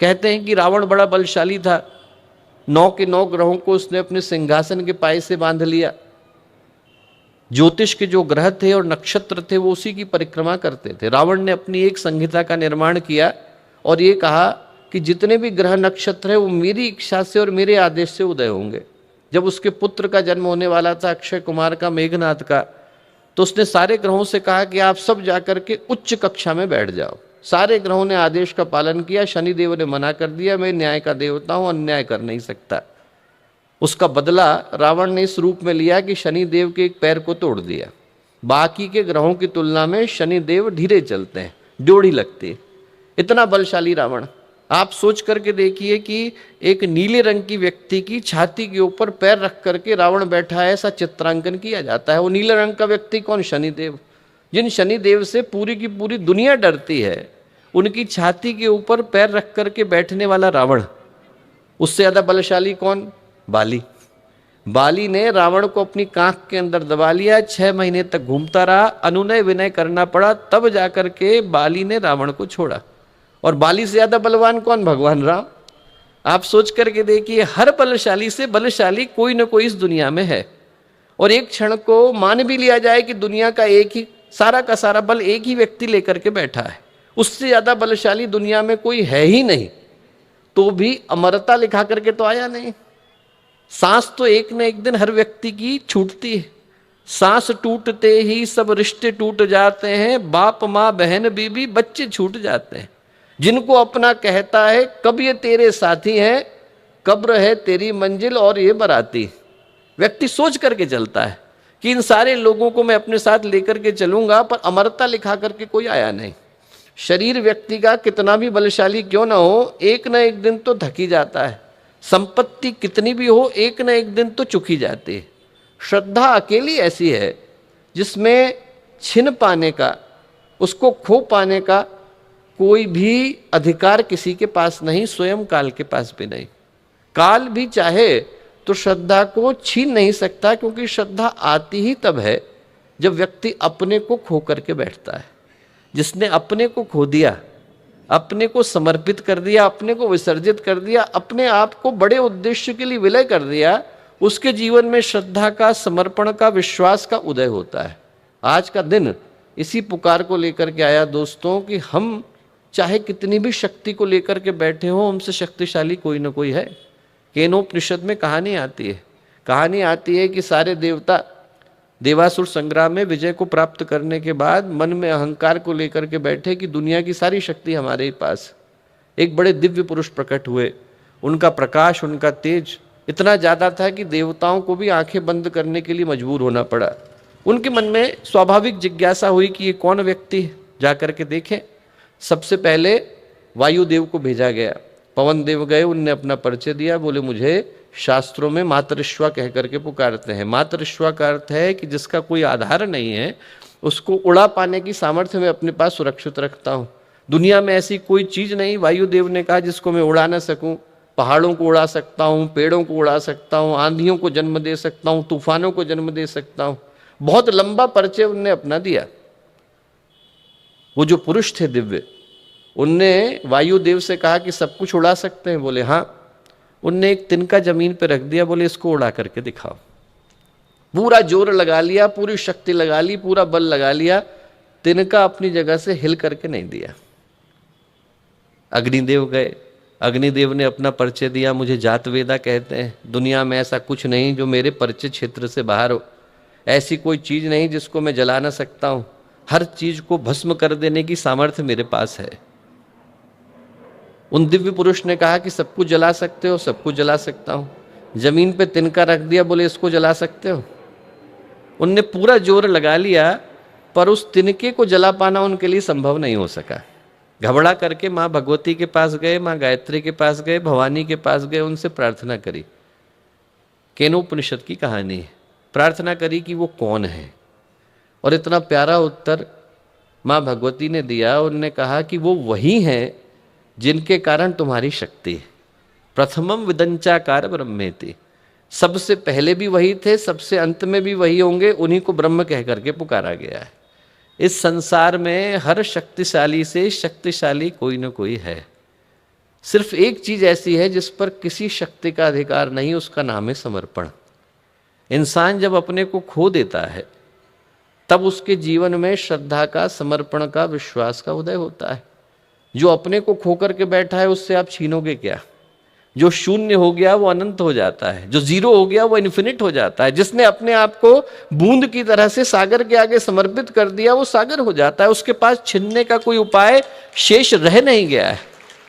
कहते हैं कि रावण बड़ा बलशाली था, 9 के 9 ग्रहों को उसने अपने सिंहासन के पाए से बांध लिया। ज्योतिष के जो ग्रह थे और नक्षत्र थे वो उसी की परिक्रमा करते थे। रावण ने अपनी एक संहिता का निर्माण किया और ये कहा कि जितने भी ग्रह नक्षत्र हैं वो मेरी इच्छा से और मेरे आदेश से उदय होंगे। जब उसके पुत्र का जन्म होने वाला था, अक्षय कुमार का, मेघनाथ का, तो उसने सारे ग्रहों से कहा कि आप सब जाकर के उच्च कक्षा में बैठ जाओ। सारे ग्रहों ने आदेश का पालन किया। शनिदेव ने मना कर दिया, मैं न्याय का देवता हूं, अन्याय कर नहीं सकता। उसका बदला रावण ने इस रूप में लिया कि शनिदेव के एक पैर को तोड़ दिया। बाकी के ग्रहों की तुलना में शनिदेव धीरे चलते हैं, ड्योढ़ी लगती है। इतना बलशाली रावण। आप सोच करके देखिए कि एक नीले रंग की व्यक्ति की छाती के ऊपर पैर रख करके रावण बैठा है, ऐसा चित्रांकन किया जाता है। वो नीले रंग का व्यक्ति कौन? शनिदेव। जिन शनिदेव से पूरी की पूरी दुनिया डरती है, उनकी छाती के ऊपर पैर रख करके बैठने वाला रावण, उससे ज्यादा बलशाली कौन? बाली। बाली ने रावण को अपनी कांख के अंदर दबा लिया, 6 महीने तक घूमता रहा, अनुनय विनय करना पड़ा, तब जाकर के बाली ने रावण को छोड़ा। और बाली से ज्यादा बलवान कौन? भगवान राम। आप सोच करके देखिए, हर बलशाली से बलशाली कोई ना कोई इस दुनिया में है। और एक क्षण को मान भी लिया जाए कि दुनिया का एक ही सारा का सारा बल एक ही व्यक्ति लेकर के बैठा है, उससे ज्यादा बलशाली दुनिया में कोई है ही नहीं, तो भी अमरता लिखा करके तो आया नहीं। सांस तो एक न एक दिन हर व्यक्ति की छूटती है। सांस टूटते ही सब रिश्ते टूट जाते हैं, बाप माँ बहन बीबी बच्चे छूट जाते हैं। जिनको अपना कहता है कब ये तेरे साथी हैं, कब्र है तेरी मंजिल और ये बराती। व्यक्ति सोच करके चलता है कि इन सारे लोगों को मैं अपने साथ लेकर के चलूंगा, पर अमरता लिखा करके कोई आया नहीं। शरीर व्यक्ति का कितना भी बलशाली क्यों ना हो, एक न एक दिन तो थकी जाता है। संपत्ति कितनी भी हो, एक न एक दिन तो चुकी जाती है। श्रद्धा अकेली ऐसी है जिसमें छिन पाने का, उसको खो पाने का कोई भी अधिकार किसी के पास नहीं, स्वयं काल के पास भी नहीं। काल भी चाहे तो श्रद्धा को छीन नहीं सकता, क्योंकि श्रद्धा आती ही तब है जब व्यक्ति अपने को खो करके बैठता है। जिसने अपने को खो दिया, अपने को समर्पित कर दिया, अपने को विसर्जित कर दिया, अपने आप को बड़े उद्देश्य के लिए विलय कर दिया, उसके जीवन में श्रद्धा का, समर्पण का, विश्वास का उदय होता है। आज का दिन इसी पुकार को लेकर के आया दोस्तों कि हम चाहे कितनी भी शक्ति को लेकर के बैठे हो, हमसे शक्तिशाली कोई ना कोई है। केनोपनिषद में कहानी आती है कि सारे देवता देवासुर संग्राम में विजय को प्राप्त करने के बाद मन में अहंकार को लेकर के बैठे कि दुनिया की सारी शक्ति हमारे ही पास। एक बड़े दिव्य पुरुष प्रकट हुए, उनका प्रकाश, उनका तेज इतना ज़्यादा था कि देवताओं को भी आंखें बंद करने के लिए मजबूर होना पड़ा। उनके मन में स्वाभाविक जिज्ञासा हुई कि ये कौन व्यक्ति है, जा करके देखें। सबसे पहले वायुदेव को भेजा गया। पवन देव गए, उनने अपना परिचय दिया, बोले मुझे शास्त्रों में मातरिश्वा कह करके पुकारते हैं। मातरिश्वा का अर्थ है कि जिसका कोई आधार नहीं है, उसको उड़ा पाने की सामर्थ्य मैं अपने पास सुरक्षित रखता हूँ। दुनिया में ऐसी कोई चीज नहीं, वायुदेव ने कहा, जिसको मैं उड़ा ना सकूं। पहाड़ों को उड़ा सकता हूँ, पेड़ों को उड़ा सकता हूँ, आंधियों को जन्म दे सकता हूँ, तूफानों को जन्म दे सकता हूँ। बहुत लंबा परिचय उनने अपना दिया। वो जो पुरुष थे दिव्य, उनने वायुदेव से कहा कि सब कुछ उड़ा सकते हैं? बोले हाँ। उनने एक तिनका जमीन पर रख दिया, बोले इसको उड़ा करके दिखाओ। पूरा जोर लगा लिया, पूरी शक्ति लगा ली, पूरा बल लगा लिया, तिनका अपनी जगह से हिल करके नहीं दिया। अग्निदेव गए, अग्निदेव ने अपना परिचय दिया, मुझे जातवेदा कहते हैं, दुनिया में ऐसा कुछ नहीं जो मेरे परिचय क्षेत्र से बाहर हो। ऐसी कोई चीज नहीं जिसको मैं जला ना सकता हूं, हर चीज को भस्म कर देने की सामर्थ्य मेरे पास है। उन दिव्य पुरुष ने कहा कि सब कुछ जला सकते हो? सब कुछ जला सकता हूं। जमीन पे तिनका रख दिया, बोले इसको जला सकते हो? उनने पूरा जोर लगा लिया, पर उस तिनके को जला पाना उनके लिए संभव नहीं हो सका। घबरा करके माँ भगवती के पास गए, माँ गायत्री के पास गए, भवानी के पास गए, उनसे प्रार्थना करी। केनोपनिषद की कहानी है। प्रार्थना करी कि वो कौन है, और इतना प्यारा उत्तर माँ भगवती ने दिया। उन्होंने कहा कि वो वही हैं जिनके कारण तुम्हारी शक्ति है। प्रथमम विदंचाकार ब्रह्मेति, सबसे पहले भी वही थे, सबसे अंत में भी वही होंगे, उन्हीं को ब्रह्म कह करके पुकारा गया है। इस संसार में हर शक्तिशाली से शक्तिशाली कोई न कोई है। सिर्फ एक चीज ऐसी है जिस पर किसी शक्ति का अधिकार नहीं, उसका नाम है समर्पण। इंसान जब अपने को खो देता है तब उसके जीवन में श्रद्धा का, समर्पण का, विश्वास का उदय होता है। जो अपने को खो करके बैठा है उससे आप छीनोगे क्या? जो शून्य हो गया वो अनंत हो जाता है, जो जीरो हो गया वो इन्फिनिट हो जाता है। जिसने अपने आप को बूंद की तरह से सागर के आगे समर्पित कर दिया वो सागर हो जाता है। उसके पास छीनने का कोई उपाय शेष रह नहीं गया है।